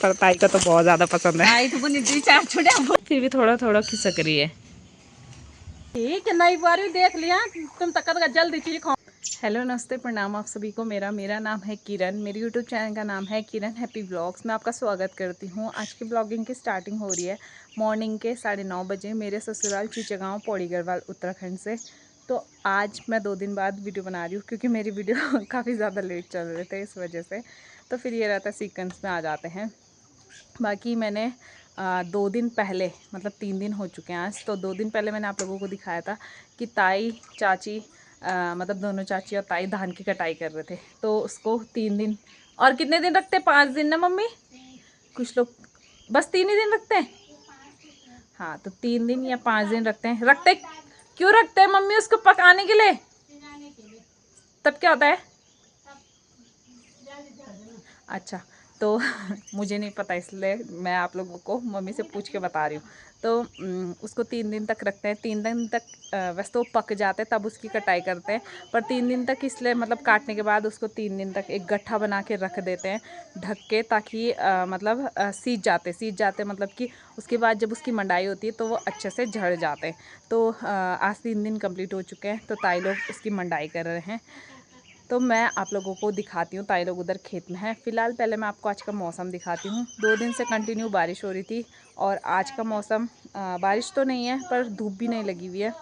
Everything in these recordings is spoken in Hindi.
पर ताई का तो बहुत ज्यादा पसंद है। तो फिर भी थोड़ा थोड़ा खिसक रही है। ठीक है, नई बार भी देख लिया तुम तक जल्दी चीज खाओ। हेलो नमस्ते प्रणाम आप सभी को। मेरा नाम है किरण। मेरी यूट्यूब चैनल का नाम है किरण हैप्पी ब्लॉग्स। मैं आपका स्वागत करती हूँ। आज की ब्लॉगिंग की स्टार्टिंग हो रही है मॉर्निंग के 9:30 बजे मेरे ससुराल चीचगांव पौड़ी गढ़वाल उत्तराखंड से। तो आज मैं 2 दिन बाद वीडियो बना रही हूँ क्योंकि मेरी वीडियो काफ़ी ज़्यादा लेट चल रहे थे, इस वजह से। तो फिर ये रहता है सीक्वेंस में आ जाते हैं। बाकी मैंने 2 दिन पहले, मतलब 3 दिन हो चुके हैं आज, तो 2 दिन पहले मैंने आप लोगों को दिखाया था कि ताई चाची मतलब दोनों चाची और ताई धान की कटाई कर रहे थे। तो उसको 3 दिन और कितने दिन रखते हैं? 5 दिन ना मम्मी? कुछ लोग बस 3 ही दिन रखते हैं। हाँ, तो 3 दिन या 5 दिन रखते हैं। क्यों रखते हैं मम्मी? उसको पकाने के लिए। तब क्या होता है? अच्छा, तो मुझे नहीं पता, इसलिए मैं आप लोगों को मम्मी से पूछ के बता रही हूँ। तो उसको 3 दिन तक रखते हैं। 3 दिन तक वैसे तो पक जाते हैं, तब उसकी कटाई करते हैं। पर 3 दिन तक इसलिए, मतलब काटने के बाद उसको 3 दिन तक एक गट्ठा बना के रख देते हैं ढक के, ताकि मतलब सीज जाते मतलब कि उसके बाद जब उसकी मंडाई होती है तो वो अच्छे से झड़ जाते हैं। तो आज 3 दिन कंप्लीट हो चुके हैं। तो ताई लोग उसकी मंडाई कर रहे हैं। तो मैं आप लोगों को दिखाती हूँ। ताई लोग उधर खेत में हैं। फ़िलहाल पहले मैं आपको आज का मौसम दिखाती हूँ। 2 दिन से कंटिन्यू बारिश हो रही थी और आज का मौसम बारिश तो नहीं है पर धूप भी नहीं लगी हुई है,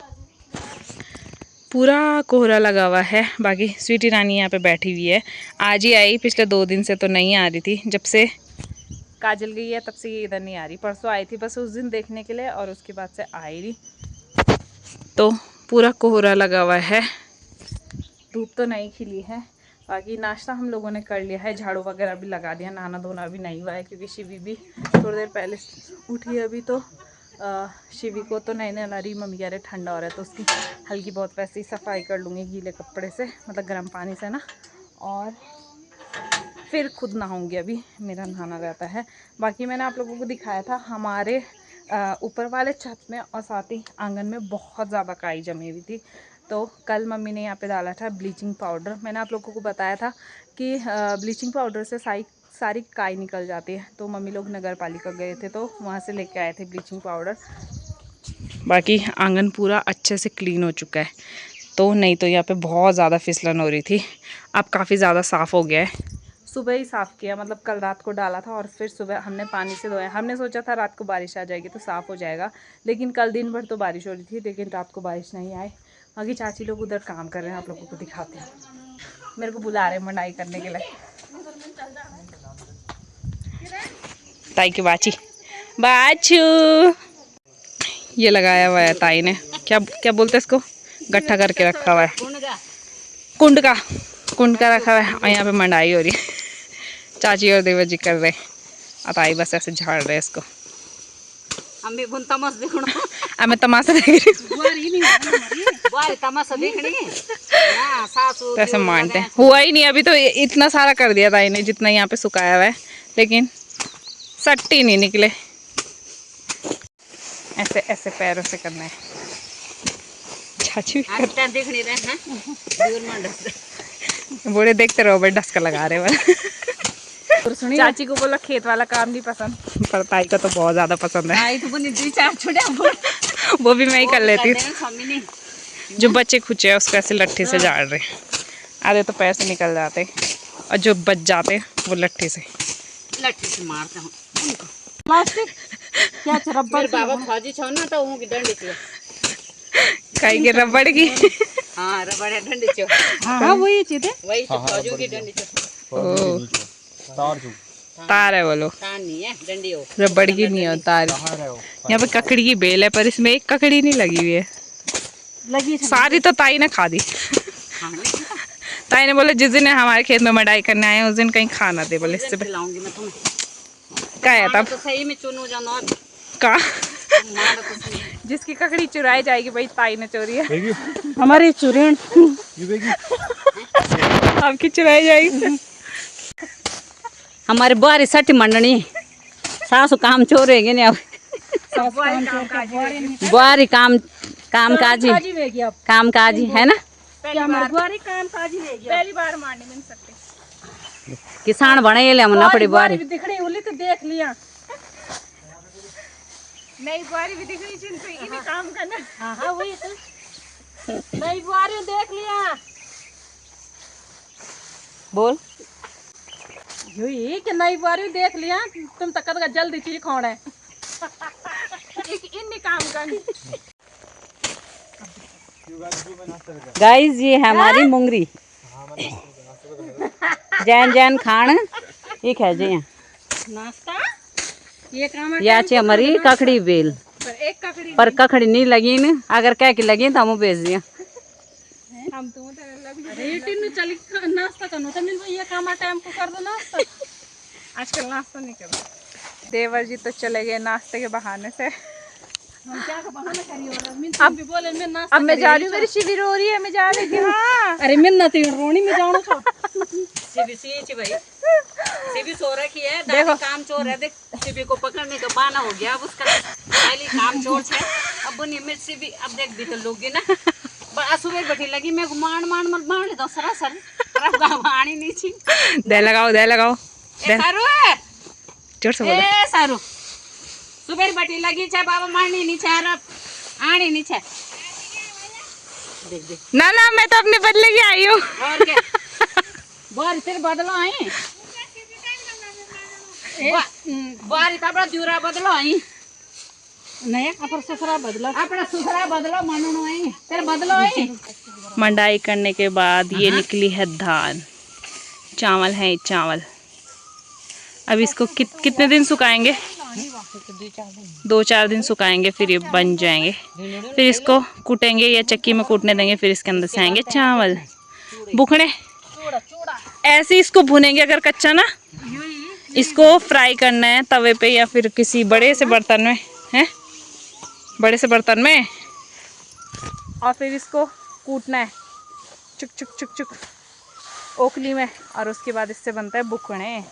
पूरा कोहरा लगा हुआ है। बाकी स्वीटी रानी यहाँ पे बैठी हुई है। आज ही आई, पिछले 2 दिन से तो नहीं आ रही थी। जब से काजल गई है तब से ये इधर नहीं आ रही। परसों आई थी बस उस दिन देखने के लिए और उसके बाद से आई नहीं। तो पूरा कोहरा लगा हुआ है, धूप तो नहीं खिली है। बाकी नाश्ता हम लोगों ने कर लिया है, झाड़ू वगैरह भी लगा दिया, नहाना धोना भी नहीं हुआ है क्योंकि शिवी भी थोड़ी देर पहले उठी है अभी। तो शिवी को तो नहीं नहला रही, मम्मी कह रहे ठंडा हो रहा है तो उसकी हल्की बहुत वैसे ही सफाई कर लूँगी गीले कपड़े से, मतलब गर्म पानी से ना, और फिर खुद नहाऊंगी। अभी मेरा नहाना रहता है। बाकी मैंने आप लोगों को दिखाया था हमारे ऊपर वाले छत में और साथ ही आंगन में बहुत ज़्यादा काई जमी हुई थी। तो कल मम्मी ने यहाँ पे डाला था ब्लीचिंग पाउडर। मैंने आप लोगों को बताया था कि ब्लीचिंग पाउडर से सारी काई निकल जाती है। तो मम्मी लोग नगर पालिका गए थे तो वहाँ से लेके आए थे ब्लीचिंग पाउडर। बाकी आंगन पूरा अच्छे से क्लीन हो चुका है। तो नहीं तो यहाँ पे बहुत ज़्यादा फिसलन हो रही थी, अब काफ़ी ज़्यादा साफ़ हो गया है। सुबह ही साफ़ किया, मतलब कल रात को डाला था और फिर सुबह हमने पानी से धोया। हमने सोचा था रात को बारिश आ जाएगी तो साफ़ हो जाएगा, लेकिन कल दिन भर तो बारिश हो रही थी, लेकिन रात को बारिश नहीं आई। बाकी चाची लोग उधर काम कर रहे हैं, आप लोगों को दिखाते हैं। मेरे को बुला रहे हैं मंडाई करने के लिए। ताई की बाछू ये लगाया हुआ है ताई ने। क्या क्या बोलते हैं इसको? गट्ठा करके रखा हुआ है, कुंड का रखा हुआ है। और यहाँ पे मंडाई हो रही है। चाची और देवर जी कर रहे हैं और ताई बस ऐसे झाड़ रहे हैं इसको। मैं तमाशा देख रही हूँ। ऐसे मानते हैं, हुआ ही नहीं अभी तो। इतना सारा कर दिया ताई ने जितना यहाँ पे सुखाया हुआ है, लेकिन सट्टी नहीं निकले। ऐसे ऐसे पैरों से करना है। चाची बूढ़े देखते रहो भाई, डस्का लगा रहे वाला। चाची को बोला खेत वाला काम नहीं पसंद, पर ताई को तो बहुत ज्यादा पसंद है। वो भी मैं ही कर लेती हूँ। जो बच्चे खुचे है उसको ऐसे लट्ठी से झाड़ रहे, आधे तो पैर से निकल जाते और जो बच जाते वो लट्ठी से मारते हूँ। प्लास्टिक क्या रबड़ बाबा फौजी छो ना तो उनकी डंडी छो काई के रबड़ की। हां रबड़ है डंडी छो। हां वही चीज है, वही फौजियों की डंडी छो। तार है बोलो, तार नहीं है, डंडी हो। रबड़ की नहीं हो, तार। यहाँ पे ककड़ी की बेल है पर इसमें एक ककड़ी नहीं लगी हुई है। लगी सारी तो ताई ने खा दी। ताई ने बोले जिस दिन हमारे खेत में मडाई करने आए उस दिन कहीं खाना दे, बोले इससे खिलाऊंगी मैं तुम्हें। क्या है तब तो सही में चुनो जानो का जिसकी ककड़ी चुराई जाएगी भाई, ताई ने चोरी है हमारी चुरेन आपकी चुराई जाएगी। हमारे बारी सटी मंडनी सासु काम चोरेगी नहीं अब। बारी काम काजी है ना। पहली बार मारने मिल सकते। किसान बने ये ले ना पड़ी बारी दिख रही होली तो देख लिया, नई बुआरी भी दिख रही चिंटू, इन्हीं काम करना। हाँ हाँ वही तो नई बुआरी देख लिया। बोल यही कि नई बुआरी देख लिया, तुम तक का जल्दी चीज खोड़े इन्हीं काम करना। गाइस ये है हमारी मुंगरी, जैन जैन खान ये खा जे नाश्ता ये काम है। या चे हमारी ककड़ी बेल पर एक ककड़ी पर ककड़ी नहीं लगी न, अगर कह के लगी तो हम भेज दिया। हम तो अरे टिन्नू चल नाश्ता करना था, मिल ये काम टाइम को कर दो नाश्ता। आजकल नाश्ता नहीं करना। देवर जी तो चले गए नाश्ते के बहाने से। हम क्या का बहाना करी और अब भी बोले मैं नाश्ता अब मैं जा रही हूँ, मेरी शिविर हो रही है, मैं जा रही थी। हाँ अरे मैं ना तीन रोनी में जाऊँ तो सीबी भाई सीबी सो रखी है, देखो काम चोर है, देख सीबी को पकड़ने का बहाना हो गया, अब उसका पहले काम चोर है। अब नहीं मैं सीबी अब देख भी तो लोगी ना सुबह बैठी लगी मैं मान मान मत मान ले दो सरासर पानी नहीं छी दे लगाओ सारू जोर से बोलो। ए सारू सुबह बैठी लगी छे बाबा मारनी नहीं छे और आनी नहीं छे। देख देख ना ना मैं तो अपने बदले की आई हूँ। और क्या बार तेरे बदलो आई बार अपना दूरा बदलो आई नहीं अपना ससुरा बदलो मानो आई तेरे बदलो आई। मंडाई करने के बाद ये निकली है धान, चावल है चावल। अब इसको कितने दिन सुखाएंगे? 2-4 दिन सुखाएंगे, फिर ये बन जाएंगे। फिर इसको कूटेंगे या चक्की में कूटने देंगे, फिर इसके अंदर से आएंगे चावल बुखड़े। ऐसे इसको भुनेंगे अगर कच्चा ना, इसको फ्राई करना है तवे पे या फिर किसी बड़े से बर्तन में, हैं बड़े से बर्तन में, और फिर इसको कूटना है चुक चुक चुक चुक ओखली में, और उसके बाद इससे बनता है बुखड़े।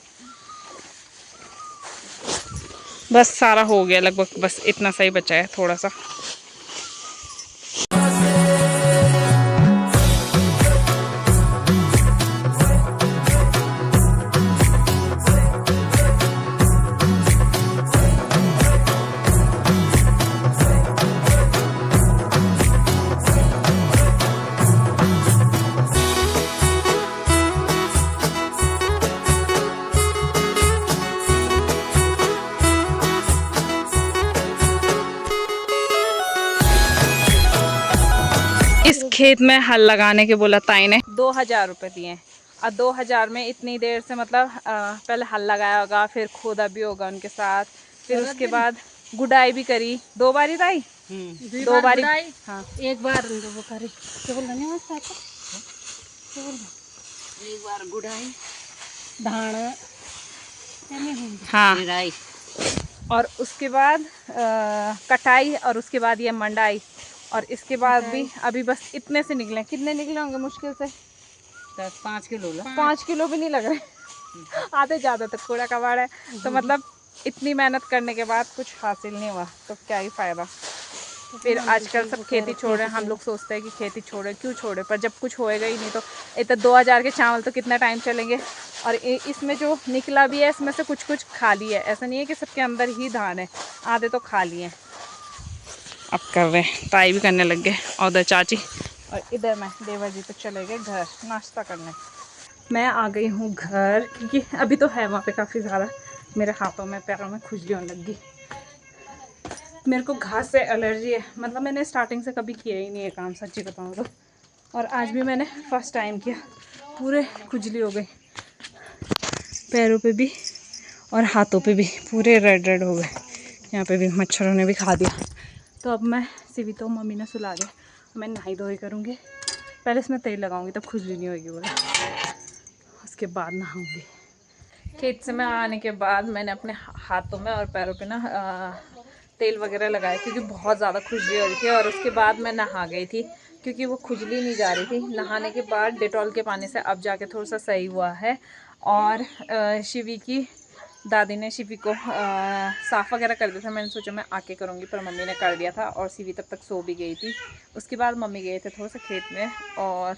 बस सारा हो गया लगभग, बस इतना सही बचा है थोड़ा सा। इस खेत में हल लगाने के बोला ताई ने 2000 रुपये दिए, और 2000 में इतनी देर से मतलब पहले हल लगाया होगा, फिर खोदा भी होगा उनके साथ, फिर उसके बाद गुडाई भी करी 2 बारी ताई, 2 बारी। हाँ एक बार वो करी केवल धन्यवाद एक बार गुड़ाई धान हाँ, राई और उसके बाद कटाई, और उसके बाद ये मंडाई, और इसके बाद भी अभी बस इतने से निकले। कितने निकले होंगे मुश्किल से? 5 किलो 5 किलो भी नहीं लग रहे आधे ज़्यादा तक कूड़ा कबाड़ है। तो मतलब इतनी मेहनत करने के बाद कुछ हासिल नहीं हुआ तो क्या ही फ़ायदा। फिर आजकल सब खेती छोड़ रहे हैं। हम लोग सोचते हैं कि खेती छोड़े, क्यों छोड़े, पर जब कुछ होएगा ही नहीं तो इतना 2000 के चावल तो कितना टाइम चलेंगे। और इसमें जो निकला भी है इसमें से कुछ कुछ खाली है, ऐसा नहीं है कि सबके अंदर ही धान है, आधे तो खाली हैं। अब कर रहे हैं, ताई भी करने लग गए और उधर चाची, और इधर मैं देवर जी तो चले गए घर नाश्ता करने। मैं आ गई हूँ घर, क्योंकि अभी तो है वहाँ पे काफ़ी ज़्यादा मेरे हाथों में पैरों में खुजली होने लग गई। मेरे को घास से एलर्जी है, मतलब मैंने स्टार्टिंग से कभी किया ही नहीं है काम, सच्ची बताऊँ तो, और आज भी मैंने फर्स्ट टाइम किया। पूरे खुजली हो गई पैरों पे भी और हाथों पे भी, पूरे रेड रेड हो गए। यहाँ पे भी मच्छरों ने भी खा दिया। तो अब मैं सीवी तो मम्मी ने सुला दिया, मैं नहाई धोई करूँगी। पहले इसमें तेल लगाऊंगी तब खुजली नहीं होगी बोला, उसके बाद नहाऊंगी। खेत से मैं आने के बाद मैंने अपने हाथों में और पैरों पे ना तेल वगैरह लगाया, क्योंकि बहुत ज़्यादा खुजली हो रही थी। और उसके बाद मैं नहा गई थी, क्योंकि वो खुजली नहीं जा रही थी। नहाने के बाद डेटॉल के पानी से अब जाके थोड़ा सा सही हुआ है। और शिवी की दादी ने शिवी को साफ़ वगैरह कर दिया था। मैंने सोचा मैं आके करूँगी, पर मम्मी ने कर दिया था और शिवी तब तक सो भी गई थी। उसके बाद मम्मी गए थे थोड़ा सा खेत में, और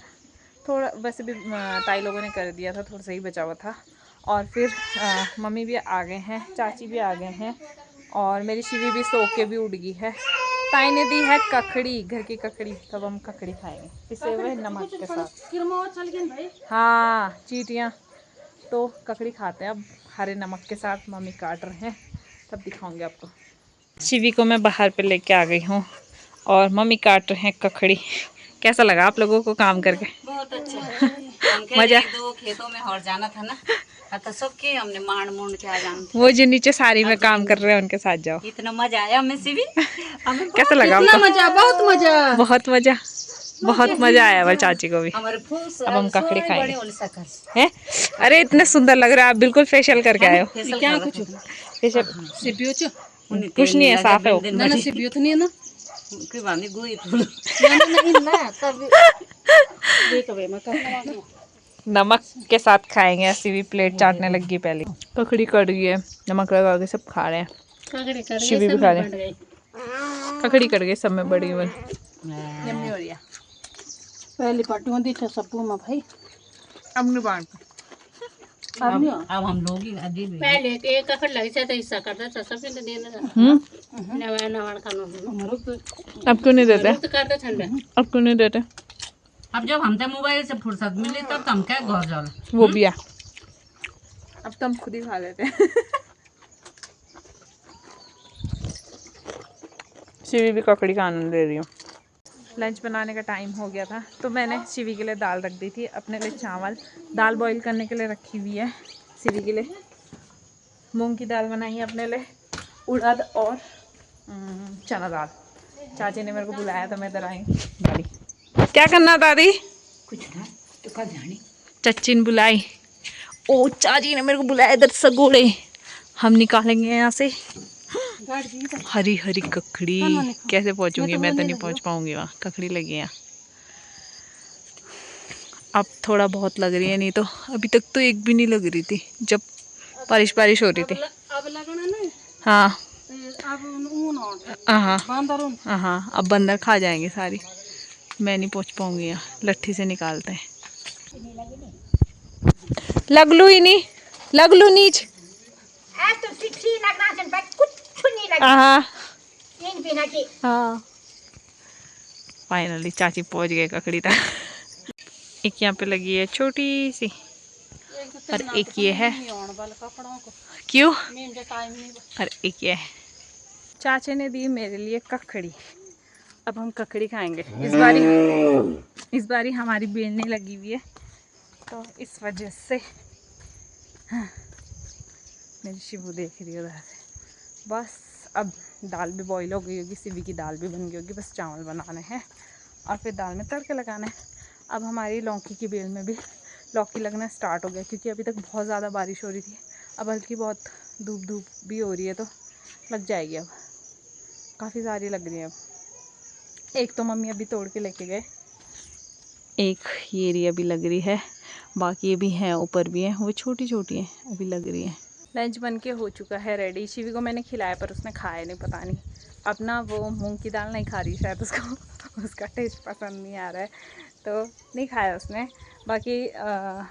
थोड़ा वैसे भी ताई लोगों ने कर दिया था, थोड़ा सा ही बचा हुआ था। और फिर मम्मी भी आ गए हैं, चाची भी आ गए हैं और मेरी शिवी भी सो के भी उड़ गई है। ताई ने दी है ककड़ी, घर की ककड़ी, तब हम ककड़ी खाएंगे पिसे हुए नमक के साथ। हाँ चींटियाँ, तो ककड़ी खाते हैं अब हरे नमक के साथ। मम्मी काट रहे हैं, तब दिखाऊंगी आपको। शिवी को मैं बाहर पे लेके आ गई हूँ और मम्मी काट रहे हैं ककड़ी। कैसा लगा आप लोगों को काम करके? बहुत अच्छा। मजा। दो खेतों में और जाना था ना, तो सबके हमने मांड मूंड के आ जाना था। वो जो नीचे साड़ी में काम कर रहे हैं उनके साथ जाओ। इतना मजा आया हमें से भी। कैसा लगा आपको? मजा, बहुत मजा, बहुत मजा, बहुत मजा आया हुआ चाची को भी। अब हम ककड़ी खाएंगे हैं। अरे इतने सुंदर लग रहा है, आप बिल्कुल फेशियल करके आए हो। क्या कुछ फेशियल कुछ नहीं है, साफ है वो। नहीं है ना कोई बात नहीं, गोई फूल नमक के साथ खाएंगे। ऐसी भी प्लेट चाटने लगी पहले। ककड़ी कट गई है, नमक लगा के सब खा रहे हैं। शिवी भी खा रहे हैं। ककड़ी कट गई सब में बड़ी वाली। यम्मी हो रही है। पहली पार्टी दी था सबको में भाई। अब नहीं बांट। अब हम लोग ही अजीब पहले एक ककड़ लगी था, हिस्सा करता था सब ने देना था। नवान खाना अब क्यों नहीं देते? तो करता ठंडा। अब क्यों नहीं देते? अब जब हमसे मोबाइल से फुर्सत मिली तब तो हम क्या घर जाओ। वो भी है, अब तो हम खुद ही खा लेते हैं। शिवी भी ककड़ी का आनंद ले रही हूँ। लंच बनाने का टाइम हो गया था तो मैंने शिवी के लिए दाल रख दी थी, अपने लिए चावल, दाल बॉईल करने के लिए रखी हुई है। शिवी के लिए मूंग की दाल बनाई है, अपने लिए उड़द और चना दाल। चाची ने मेरे को बुलाया तो मैं इधर आई गाड़ी। क्या करना दादी? कुछ ना तो कल जानी। चाची ने बुलाई, ओ चाची ने मेरे को बुलाया इधर सगोड़े हम निकालेंगे यहाँ से। हरी हरी ककड़ी कैसे पहुँचूंगी मैं? तो नहीं पहुँच पाऊंगी, वहाँ ककड़ी लगी है। अब थोड़ा बहुत लग रही है, नहीं तो अभी तक तो एक भी नहीं लग रही थी जब बारिश हो रही थी। अब लगना नहीं। हाँ अब हाँ हाँ, अब बंदर खा जाएंगे सारी। मैं नहीं पहुँच पाऊंगी, यहाँ लट्ठी से निकालते हैं। लगलू ही नहीं, लगलू नीच। हाँ फाइनली चाची पहुंच गए ककड़ी तक। एक यहाँ पे लगी है छोटी सी और एक ये है। क्यों? और एक ये है। चाचे ने दी मेरे लिए ककड़ी, अब हम ककड़ी खाएंगे। इस बारी हमारी बेलने लगी हुई है तो इस वजह से। हाँ, मेरी शिवू देख रही है उधर से। बस अब दाल भी बॉईल हो गई होगी, शिवी की दाल भी बन गई होगी, बस चावल बनाने हैं और फिर दाल में तड़के लगाना है। अब हमारी लौकी की बेल में भी लौकी लगना स्टार्ट हो गया, क्योंकि अभी तक बहुत ज़्यादा बारिश हो रही थी। अब हल्की बहुत धूप भी हो रही है तो लग जाएगी। अब काफ़ी सारी लग रही है। अब एक तो मम्मी अभी तोड़ के लेके गए, एक ये रही अभी लग रही है, बाकी ये भी हैं, ऊपर भी हैं, वो छोटी छोटी हैं अभी लग रही हैं। लंच बन के हो चुका है रेडी। शिवी को मैंने खिलाया पर उसने खाया नहीं, पता नहीं अपना वो मूंग की दाल नहीं खा रही शायद, उसको उसका टेस्ट पसंद नहीं आ रहा है तो नहीं खाया उसने। बाकी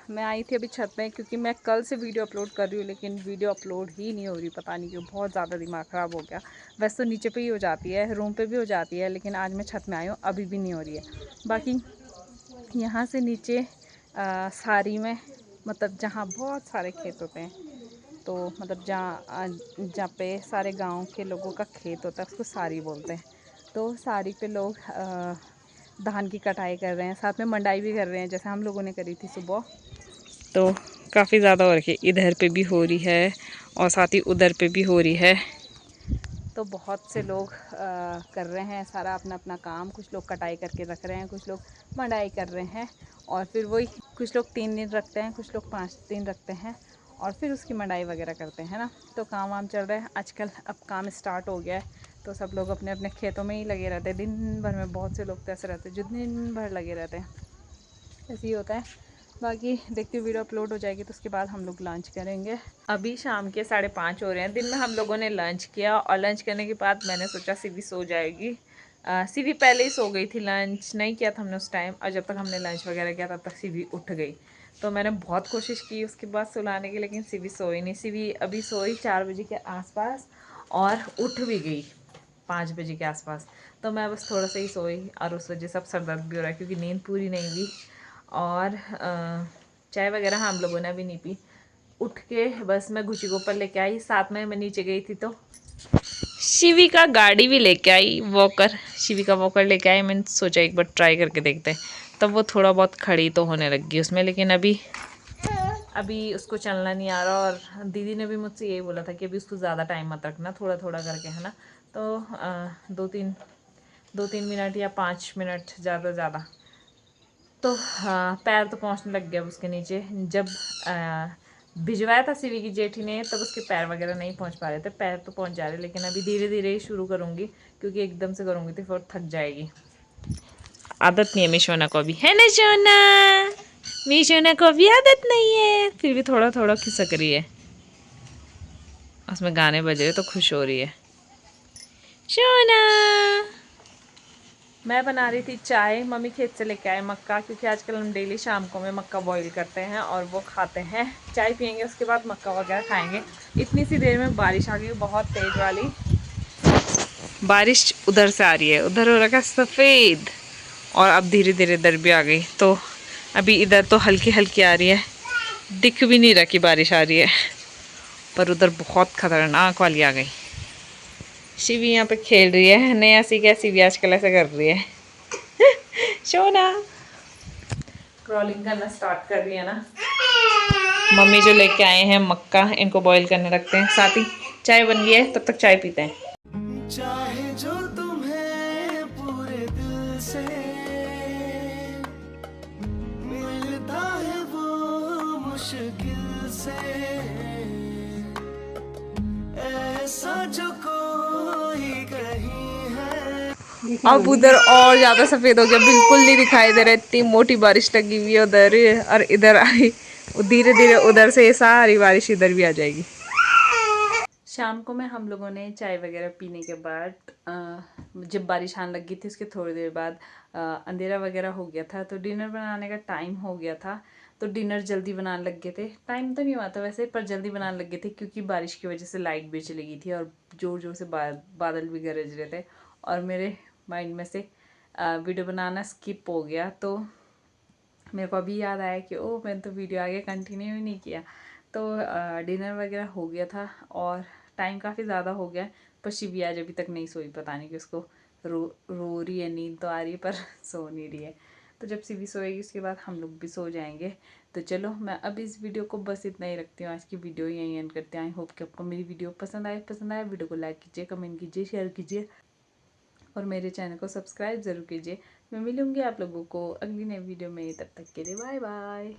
मैं आई थी अभी छत में, क्योंकि मैं कल से वीडियो अपलोड कर रही हूँ लेकिन वीडियो अपलोड ही नहीं हो रही, पता नहीं क्यों, बहुत ज़्यादा दिमाग ख़राब हो गया। वैसे तो नीचे पे ही हो जाती है, रूम पे भी हो जाती है, लेकिन आज मैं छत में आई हूँ अभी भी नहीं हो रही है। बाकी यहाँ से नीचे सारी में, मतलब जहाँ बहुत सारे खेत होते हैं, तो मतलब जहाँ पे सारे गांव के लोगों का खेत होता है उसको सारी बोलते हैं। तो सारी पे लोग धान की कटाई कर रहे हैं, साथ में मंडाई भी कर रहे हैं, जैसे हम लोगों ने करी थी सुबह। तो काफ़ी ज़्यादा हो रही है, इधर पे भी हो रही है और साथ ही उधर पे भी हो रही है। तो बहुत से लोग कर रहे हैं सारा अपना अपना काम। कुछ लोग कटाई करके रख रहे हैं, कुछ लोग मंडाई कर रहे हैं, और फिर वही कुछ लोग 3 दिन रखते हैं, कुछ लोग 5 दिन रखते हैं और फिर उसकी मंडाई वगैरह करते हैं ना। तो काम वाम चल रहा है आजकल, अब काम स्टार्ट हो गया है तो सब लोग अपने अपने खेतों में ही लगे रहते हैं दिन भर में। बहुत से लोग तो ऐसे रहते हैं जो दिन भर लगे रहते हैं, ऐसे ही होता है। बाकी देखती हूँ वीडियो अपलोड हो जाएगी तो उसके बाद हम लोग लंच करेंगे। अभी शाम के 5:30 हो रहे हैं। दिन में हम लोगों ने लंच किया और लंच करने के बाद मैंने सोचा शिवी सो जाएगी। शिवी पहले ही सो गई थी, लंच नहीं किया था हमने उस टाइम, और जब तक हमने लंच वगैरह किया तब तक शिवी उठ गई। तो मैंने बहुत कोशिश की उसके बाद सुलाने की, लेकिन सिवी सोई नहीं। सिवी अभी सोई 4 बजे के आसपास और उठ भी गई 5 बजे के आसपास। तो मैं बस थोड़ा सा ही सोई और उस वजह से अब सर दर्द भी हो रहा है क्योंकि नींद पूरी नहीं हुई। और चाय वगैरह हम लोगों ने अभी नहीं पी। उठ के बस मैं गुची को ऊपर लेके आई, साथ में मैं नीचे गई थी तो शिवी का गाड़ी भी लेके आई, वॉकर। शिवी का वॉकर लेके आई, मैंने सोचा एक बार ट्राई करके देखते हैं। तब वो थोड़ा बहुत खड़ी तो होने लगी उसमें, लेकिन अभी उसको चलना नहीं आ रहा। और दीदी ने भी मुझसे यही बोला था कि अभी उसको ज़्यादा टाइम मत रखना, थोड़ा थोड़ा करके, है ना। तो 2-3 मिनट या 5 मिनट ज़्यादा ज़्यादा। तो हाँ, पैर तो पहुँचने लग गया उसके नीचे। जब भिजवाया था सिवी की जेठी ने तब उसके पैर वगैरह नहीं पहुँच पा रहे थे। पैर तो पहुँच जा रहे, लेकिन अभी धीरे धीरे ही शुरू करूँगी क्योंकि एकदम से करूँगी तो फिर थक जाएगी। आदत नहीं है मिशोना को भी, है ना शोना? मिशोना को भी आदत नहीं है, फिर भी थोड़ा थोड़ा खिसक रही है। उसमें गाने बज रहे तो खुश हो रही है शोना। मैं बना रही थी चाय, मम्मी खेत से लेके आए मक्का, क्योंकि आजकल हम डेली शाम को में मक्का बॉईल करते हैं और वो खाते हैं। चाय पियेंगे उसके बाद मक्का वगैरह खाएंगे। इतनी सी देर में बारिश आ गई, बहुत तेज वाली बारिश। उधर से आ रही है, उधर हो रखा सफ़ेद, और अब धीरे धीरे इधर भी आ गई। तो अभी इधर तो हल्की हल्की आ रही है, दिख भी नहीं रहा कि बारिश आ रही है, पर उधर बहुत खतरनाक वाली आ गई। शिवी यहाँ पे खेल रही है, नया सीख है शिवी आजकल ऐसा कर रही है शोना क्रॉलिंग करना स्टार्ट कर रही है ना। मम्मी जो लेके आए हैं मक्का, इनको बॉईल करने रखते हैं। साथ ही चाय बन गई है, तब तक चाय पीते हैं। चाहे जो तुम्हें पूरे दिल से मिलता है वो मुश्किल से, ऐसा जो कोई कहीं है। अब उधर और ज्यादा सफेद हो गया, बिल्कुल नहीं दिखाई दे रहा, इतनी मोटी बारिश लगी हुई है उधर। और इधर आई धीरे धीरे, उधर से सारी बारिश इधर भी आ जाएगी। शाम को में हम लोगों ने चाय वगैरह पीने के बाद जब बारिश आने लगी थी उसके थोड़ी देर बाद अंधेरा वगैरह हो गया था, तो डिनर बनाने का टाइम हो गया था। तो डिनर जल्दी बनाने लग गए थे। टाइम तो नहीं हुआ था वैसे, पर जल्दी बनाने लग गए थे क्योंकि बारिश की वजह से लाइट भी चली गई थी और ज़ोर ज़ोर से बादल भी गरज रहे थे। और मेरे माइंड में से वीडियो बनाना स्किप हो गया। तो मेरे को अभी याद आया कि ओह, मैंने तो वीडियो आगे कंटिन्यू ही नहीं किया। तो डिनर वगैरह हो गया था और टाइम काफ़ी ज़्यादा हो गया, पर शिवी आज अभी तक नहीं सोई। पता नहीं कि उसको रो रही है, नींद तो आ रही है पर सो नहीं रही है। तो जब शिवी सोएगी उसके बाद हम लोग भी सो जाएंगे। तो चलो, मैं अब इस वीडियो को बस इतना ही रखती हूँ। आज की वीडियो यहीं एंड करते हैं। आई होप कि आपको मेरी वीडियो पसंद आए वीडियो को लाइक कीजिए, कमेंट कीजिए, शेयर कीजिए और मेरे चैनल को सब्सक्राइब ज़रूर कीजिए। मैं मिलूँगी आप लोगों को अगली नई वीडियो में, तब तक के लिए बाय बाय।